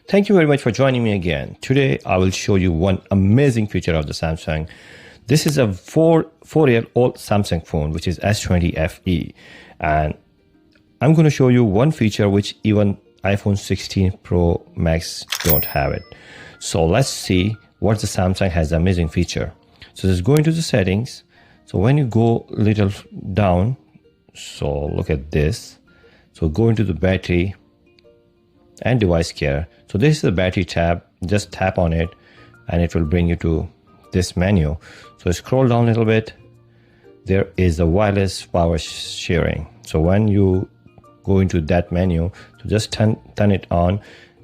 Thank you very much for joining me again. Today, I will show you one amazing feature of the Samsung. This is a four-year-old Samsung phone, which is S20 FE. And I'm going to show you one feature which even iPhone 16 Pro Max don't have it. So let's see what the Samsung has amazing feature. So just go into the settings. So when you go a little down, so look at this. So go into the battery and device care. So this is the battery tab. Just tap on it and it will bring you to this menu. So scroll down a little bit. There is a wireless power sharing. So when you go into that menu, so just turn it on,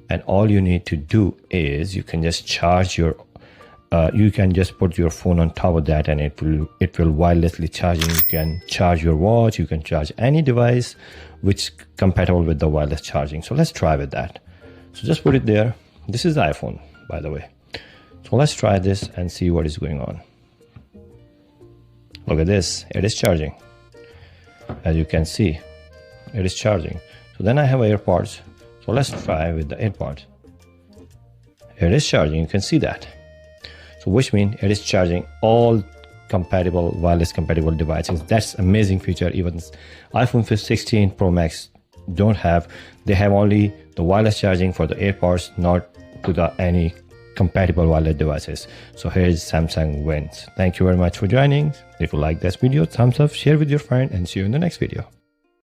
and all you need to do is you can just charge your you can just put your phone on top of that and it will wirelessly charge. You can charge your watch, you can charge any device which is compatible with the wireless charging. So let's try with that. So just put it there. This is the iPhone, by the way. So let's try this and see what is going on. Look at this, it is charging. As you can see, it is charging. So then I have AirPods. So let's try with the AirPods. It is charging, you can see that. So which means it is charging all compatible, wireless compatible devices. That's amazing feature. Even iPhone 16 Pro Max don't have. They have only the wireless charging for the AirPods, not to any compatible wireless devices. So here is Samsung wins. Thank you very much for joining. If you like this video, thumbs up, share with your friend, and see you in the next video.